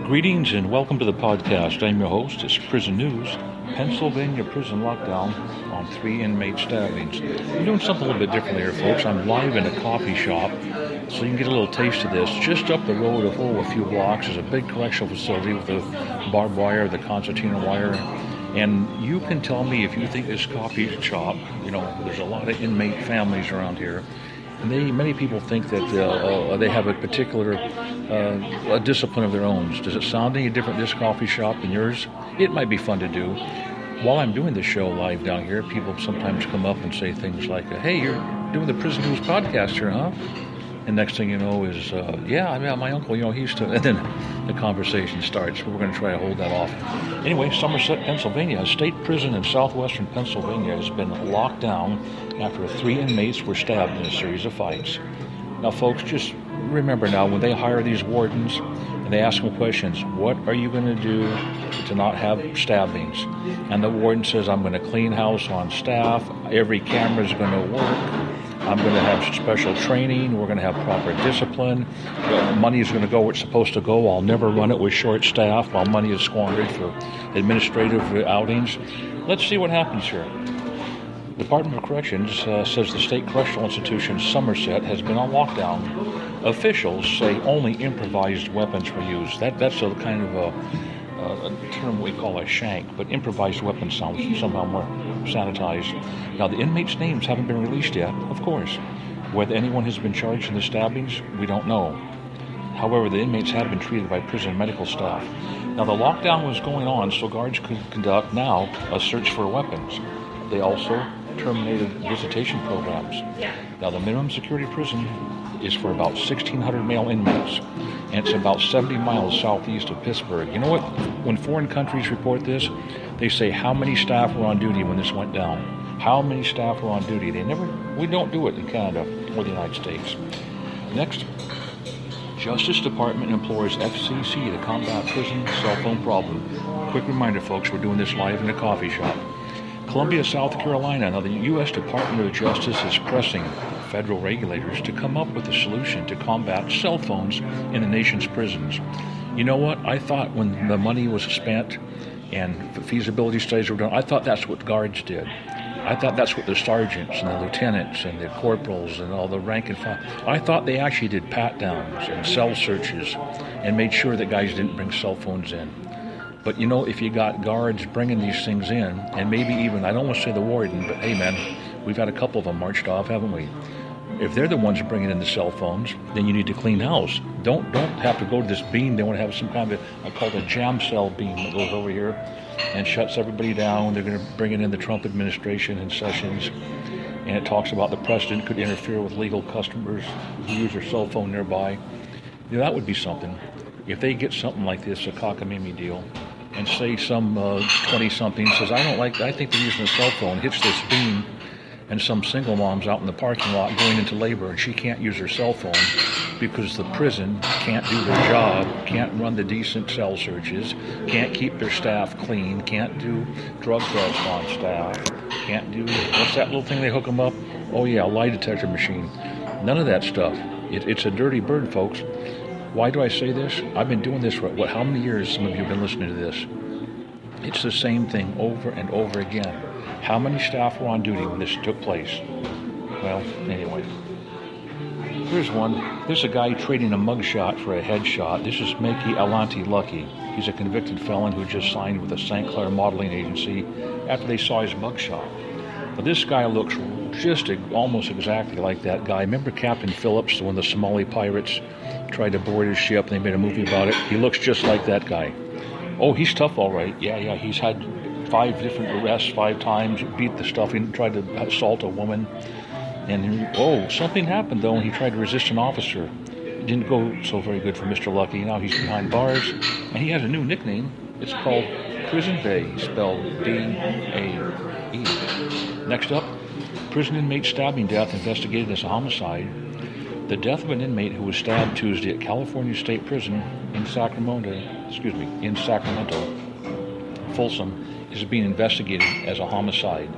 Greetings and welcome to the podcast. I'm your host. It's Prison News. Pennsylvania prison lockdown on 3 inmate stabbings. I'm doing something a little bit differently here, folks. I'm live in a coffee shop, so you can get a little taste of this. Just up the road a few blocks is a big correctional facility with the barbed wire, the concertina wire. And you can tell me if you think this coffee shop, there's a lot of inmate families around here. And many people think that they have a particular a discipline of their own. Does it sound any different, this coffee shop, than yours? It might be fun to do. While I'm doing this show live down here, people sometimes come up and say things like, hey, you're doing the Prison News podcast here, huh? And next thing you know is, my uncle, he's to, and then the conversation starts. We're going to try to hold that off. Anyway, Somerset, Pennsylvania, a state prison in southwestern Pennsylvania has been locked down after 3 inmates were stabbed in a series of fights. Now, folks, just remember now, when they hire these wardens and they ask them questions, what are you going to do to not have stabbings? And the warden says, I'm going to clean house on staff. Every camera is going to work. I'm going to have special training. We're going to have proper discipline. Money is going to go where it's supposed to go. I'll never run it with short staff while money is squandered for administrative outings. Let's see what happens here. The Department of Corrections says the State Correctional Institution, Somerset, has been on lockdown. Officials say only improvised weapons were used. That's a kind of a term we call a shank, but improvised weapons sounds somehow more sanitized. Now, the inmates' names haven't been released yet, of course. Whether anyone has been charged in the stabbings, we don't know. However, the inmates have been treated by prison medical staff. Now, the lockdown was going on, so guards could conduct now a search for weapons. They also terminated visitation programs. Now, the minimum security prison is for about 1,600 male inmates, and it's about 70 miles southeast of Pittsburgh. You know what? When foreign countries report this, they say how many staff were on duty when this went down. How many staff were on duty? We don't do it in Canada or the United States. Next, Justice Department implores FCC to combat prison cell phone problem. Quick reminder, folks, we're doing this live in a coffee shop. Columbia, South Carolina. Now, the U.S. Department of Justice is pressing federal regulators to come up with a solution to combat cell phones in the nation's prisons. You know what? I thought when the money was spent and the feasibility studies were done, I thought that's what guards did. I thought that's what the sergeants and the lieutenants and the corporals and all the rank and file, I thought they actually did pat-downs and cell searches and made sure that guys didn't bring cell phones in. But if you got guards bringing these things in, and maybe even, I don't want to say the warden, but hey man, we've had a couple of them marched off, haven't we? If they're the ones bringing in the cell phones, then you need to clean house. Don't have to go to this beam. They want to have some kind of called a jam cell beam that goes over here and shuts everybody down. They're going to bring it in the Trump administration in sessions, and it talks about the president could interfere with legal customers who use their cell phone nearby. That would be something. If they get something like this, a cockamamie deal, and say some 20-something says, I think they're using a cell phone, hits this beam, and some single mom's out in the parking lot going into labor, and she can't use her cell phone because the prison can't do their job, can't run the decent cell searches, can't keep their staff clean, can't do drug tests on staff, can't do, what's that little thing they hook them up? Oh yeah, a lie detector machine. None of that stuff. It's a dirty bird, folks. Why do I say this? I've been doing this for, how many years some of you have been listening to this? It's the same thing over and over again. How many staff were on duty when this took place? Well, anyway. Here's one. This is a guy trading a mugshot for a headshot. This is Makey Alanti Lucky. He's a convicted felon who just signed with the St. Clair modeling agency after they saw his mugshot. Now, this guy looks just almost exactly like that guy. Remember Captain Phillips, when the Somali pirates tried to board his ship and they made a movie about it? He looks just like that guy. Oh, he's tough, all right. Yeah, he's had 5 different arrests 5 times, beat the stuff. He tried to assault a woman. And something happened, though, when he tried to resist an officer. It didn't go so very good for Mr. Lucky. Now he's behind bars, and he has a new nickname. It's called Prison Bay, spelled D-A-E. Next up, prison inmate stabbing death investigated as a homicide. The death of an inmate who was stabbed Tuesday at California State Prison in Sacramento, Folsom, is being investigated as a homicide.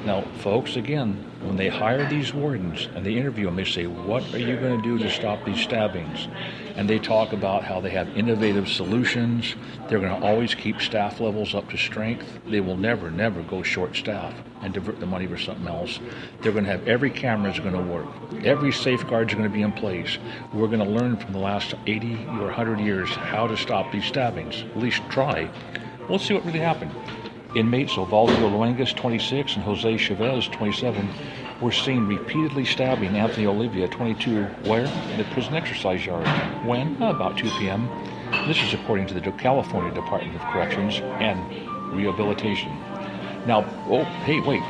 Now, folks, again, when they hire these wardens and they interview them, they say, what are you going to do to stop these stabbings? And they talk about how they have innovative solutions. They're going to always keep staff levels up to strength. They will never, never go short staff and divert the money for something else. They're going to have every camera is going to work. Every safeguard is going to be in place. We're going to learn from the last 80 or 100 years how to stop these stabbings. At least try. We'll see what really happened. Inmates Ovaldo Luengas, 26, and Jose Chavez, 27, were seen repeatedly stabbing Anthony Olivia, 22, where? In the prison exercise yard. When? About 2 p.m. This is according to the California Department of Corrections and Rehabilitation. Now, hey, wait.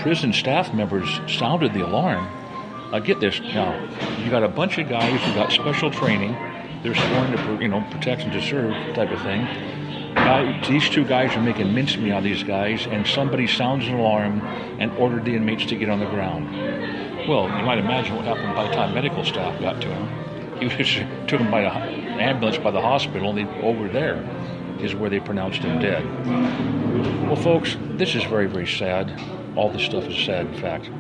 Prison staff members sounded the alarm. Get this. Now, you got a bunch of guys who got special training. They're sworn to, protect and to serve type of thing. These two guys are making mincemeat out of these guys, and somebody sounds an alarm and ordered the inmates to get on the ground. Well, you might imagine what happened by the time medical staff got to him. He was took him by an ambulance by the hospital, and over there is where they pronounced him dead. Well, folks, this is very, very sad. All this stuff is sad, in fact.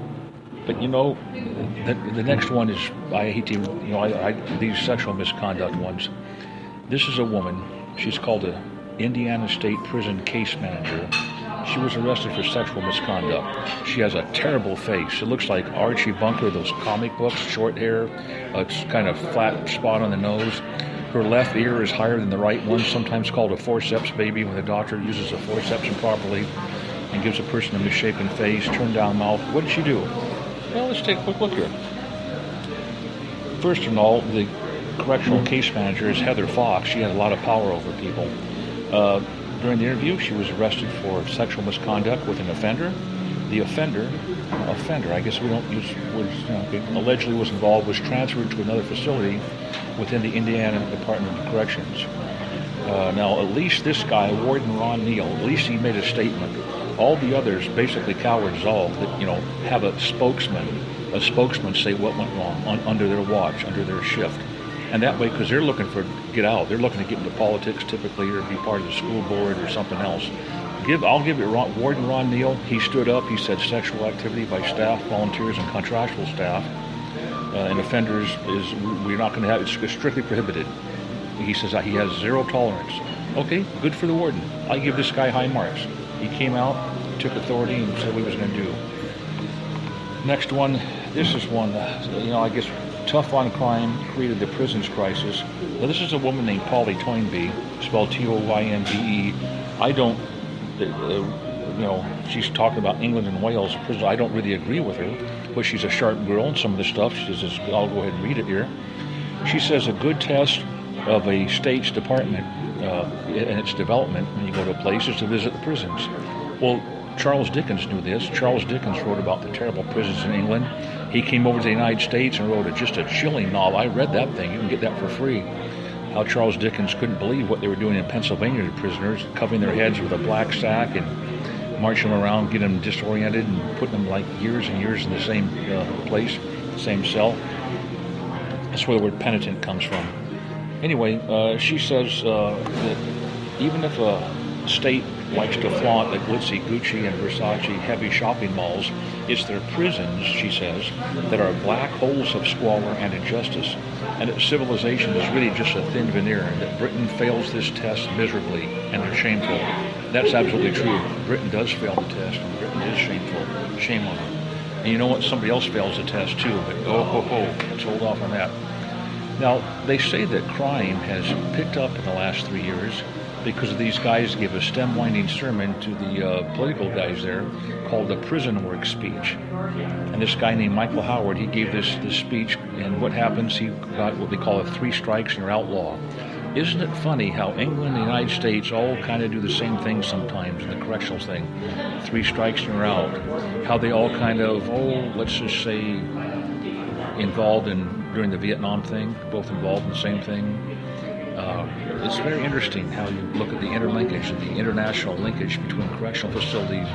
But the next one is, I hate to, these sexual misconduct ones. This is a woman. She's called a Indiana State Prison case manager. She was arrested for sexual misconduct. She has a terrible face. It looks like Archie Bunker, those comic books, short hair, a kind of flat spot on the nose. Her left ear is higher than the right one, sometimes called a forceps baby when the doctor uses a forceps improperly and gives a person a misshapen face, turned down mouth. What did she do? Well, let's take a quick look here. First of all, the correctional case manager is Heather Fox. She has a lot of power over people. During the interview, she was arrested for sexual misconduct with an offender. The offender, I guess we don't use words, allegedly was involved, was transferred to another facility within the Indiana Department of Corrections. Now, at least this guy, Warden Ron Neal, at least he made a statement. All the others, basically cowards all, that have a spokesman say what went wrong under their watch, under their shift. And that way, because they're looking to get out, they're looking to get into politics typically, or be part of the school board or something else. I'll give it Warden Ron Neal. He stood up. He said sexual activity by staff, volunteers, and contractual staff and offenders we're not going to have. It's strictly prohibited. He says he has zero tolerance. Okay, good for the warden. I give this guy high marks. He came out, took authority, and said what he was going to do. Next one. This is one. I guess. Tough on crime created the prisons crisis. Now, this is a woman named Polly Toynbee, spelled Toynbe. I don't, she's talking about England and Wales prisons. I don't really agree with her, but she's a sharp girl, and some of the stuff, she says, I'll go ahead and read it here. She says a good test of a state's department and its development when you go to a place is to visit the prisons. Well, Charles Dickens knew this. Charles Dickens wrote about the terrible prisons in England. He came over to the United States and wrote just a chilling novel. I read that thing. You can get that for free. How Charles Dickens couldn't believe what they were doing in Pennsylvania to prisoners, covering their heads with a black sack and marching them around, getting them disoriented and putting them like years and years in the same place, same cell. That's where the word penitent comes from. Anyway, she says that even if a state likes to flaunt the glitzy Gucci and Versace heavy shopping malls, it's their prisons, she says, that are black holes of squalor and injustice, and that civilization is really just a thin veneer, and that Britain fails this test miserably, and they're shameful. That's absolutely true. Britain does fail the test, and Britain is shameful. Shame on them. And you know what? Somebody else fails the test too, but let's hold off on that. Now, they say that crime has picked up in the last 3 years because these guys gave a stem-winding sermon to the political guys there called the Prison Work speech. And this guy named Michael Howard, he gave this speech, and what happens, he got what they call a 3 strikes and you're outlaw. Isn't it funny how England and the United States all kind of do the same thing sometimes in the correctional thing? 3 strikes and you're out. How they all kind of, let's just say, involved during the Vietnam thing, both involved in the same thing. It's very interesting how you look at the interlinkage, the international linkage between correctional facilities,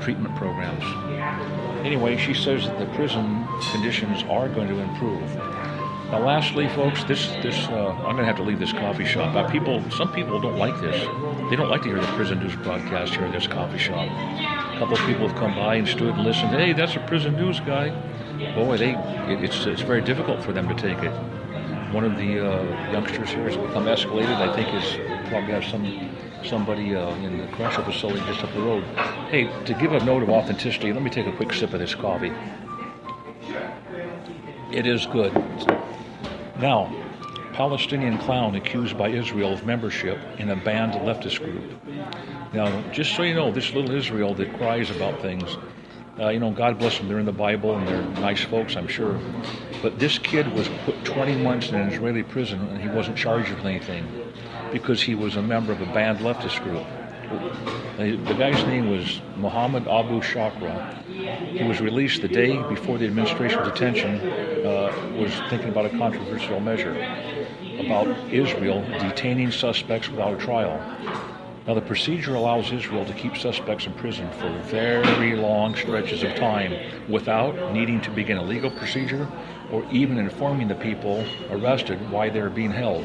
treatment programs. Anyway, she says that the prison conditions are going to improve. Now, lastly, folks, I'm going to have to leave this coffee shop. Some people don't like this. They don't like to hear the Prison News broadcast here at this coffee shop. A couple of people have come by and stood and listened. Hey, that's a prison news guy. Boy, it's very difficult for them to take it. One of the youngsters here has become escalated. I think is probably has somebody in the correctional facility just up the road. Hey, to give a note of authenticity, let me take a quick sip of this coffee. It is good. Now, Palestinian clown accused by Israel of membership in a banned leftist group. Now, just so you know, this little Israel that cries about things, God bless them, they're in the Bible and they're nice folks, I'm sure. But this kid was put 20 months in an Israeli prison and he wasn't charged with anything because he was a member of a banned leftist group. The guy's name was Mohammed Abu Shakra. He was released the day before the administration's detention was thinking about a controversial measure about Israel detaining suspects without a trial. Now, the procedure allows Israel to keep suspects in prison for very long stretches of time without needing to begin a legal procedure or even informing the people arrested why they're being held.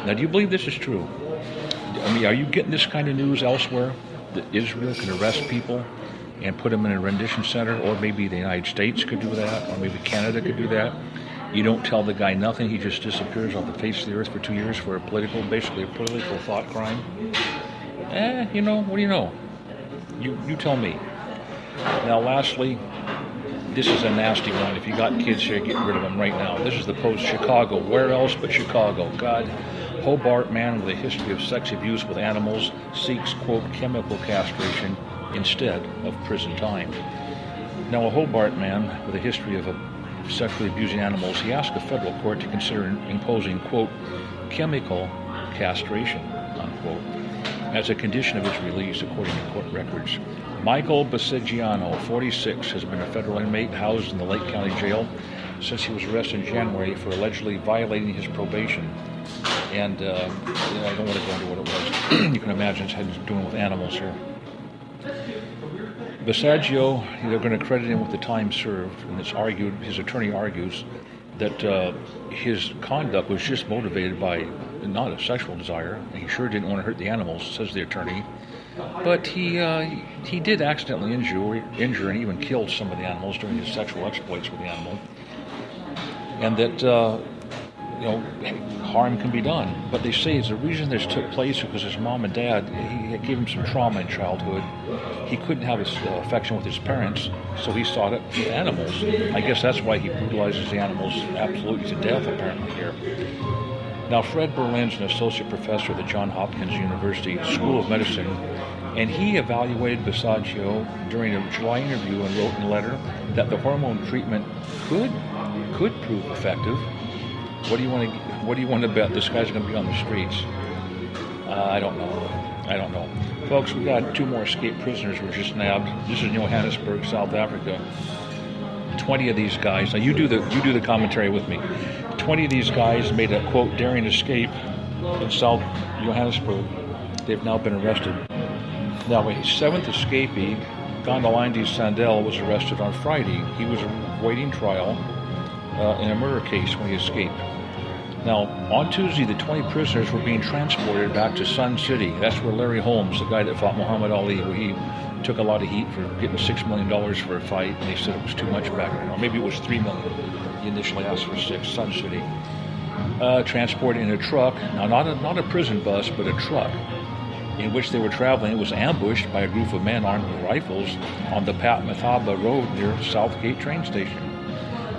Now, do you believe this is true? I mean, are you getting this kind of news elsewhere, that Israel can arrest people and put them in a rendition center, or maybe the United States could do that, or maybe Canada could do that? You don't tell the guy nothing, he just disappears off the face of the earth for 2 years for basically a political thought crime? What do you know? You tell me. Now, lastly, this is a nasty one. If you got kids here, get rid of them right now. This is the Post Chicago. Where else but Chicago? God, Hobart man with a history of sex abuse with animals seeks, quote, chemical castration instead of prison time. Now, a Hobart man with a history of sexually abusing animals, he asked a federal court to consider imposing, quote, chemical castration, unquote, as a condition of his release, according to court records. Michael Bassigiano, 46, has been a federal inmate housed in the Lake County Jail since he was arrested in January for allegedly violating his probation. And I don't want to go into what it was. You can imagine it's had to do with animals here. Bassiggio, they're going to credit him with the time served, and it's argued, his attorney argues, that his conduct was just motivated by not a sexual desire, and he sure didn't want to hurt the animals, says the attorney, but he did accidentally injure and even killed some of the animals during his sexual exploits with the animal, and that harm can be done. But they say the reason this took place because his mom and dad, he gave him some trauma in childhood. He couldn't have his affection with his parents, so he sought it with animals. I guess that's why he brutalizes the animals absolutely to death, apparently, here. Now, Fred Berlin's an associate professor at the Johns Hopkins University School of Medicine, and he evaluated Bassiggio during a July interview and wrote in a letter that the hormone treatment could prove effective. What do you want to bet this guy's going to be on the streets? I don't know. Folks, we got 2 more escaped prisoners were just nabbed. This is in Johannesburg, South Africa. 20 of these guys. Now you do the commentary with me. 20 of these guys made a, quote, daring escape in South Johannesburg. They've now been arrested. Now, a 7th escapee, Gondalindi Sandel, was arrested on Friday. He was awaiting trial in a murder case when he escaped. Now, on Tuesday, the 20 prisoners were being transported back to Sun City. That's where Larry Holmes, the guy that fought Muhammad Ali, where he took a lot of heat for getting $6 million for a fight, and they said it was too much back then. Or maybe it was $3 million. He initially asked for 6, Sun City. Transported in a truck, now not a prison bus, but a truck, in which they were traveling. It was ambushed by a group of men armed with rifles on the Pat Mathaba Road near Southgate train station.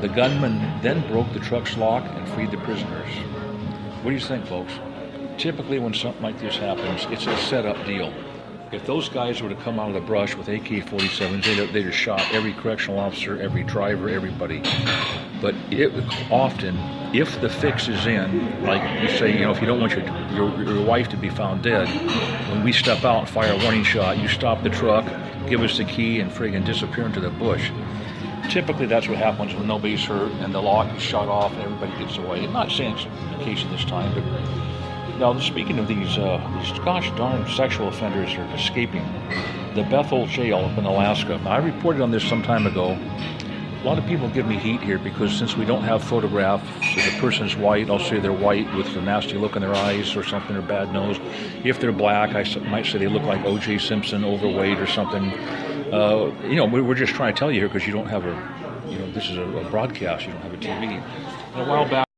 The gunman then broke the truck's lock and freed the prisoners. What do you think, folks? Typically when something like this happens, it's a set-up deal. If those guys were to come out of the brush with AK-47s, they'd have shot every correctional officer, every driver, everybody. But often, if the fix is in, like you say, if you don't want your wife to be found dead, when we step out and fire a warning shot, you stop the truck, give us the key, and friggin' disappear into the bush. Typically, that's what happens when nobody's hurt and the lock is shut off and everybody gets away. I'm not saying it's the case in this time, but now speaking of these gosh darn sexual offenders are escaping the Bethel jail up in Alaska. Now, I reported on this some time ago. A lot of people give me heat here because since we don't have photographs, if a person's white, I'll say they're white with a nasty look in their eyes or something, or bad nose. If they're black, I might say they look like O.J. Simpson, overweight or something. We're just trying to tell you here because you don't have this is a broadcast. You don't have a TV. And a while back.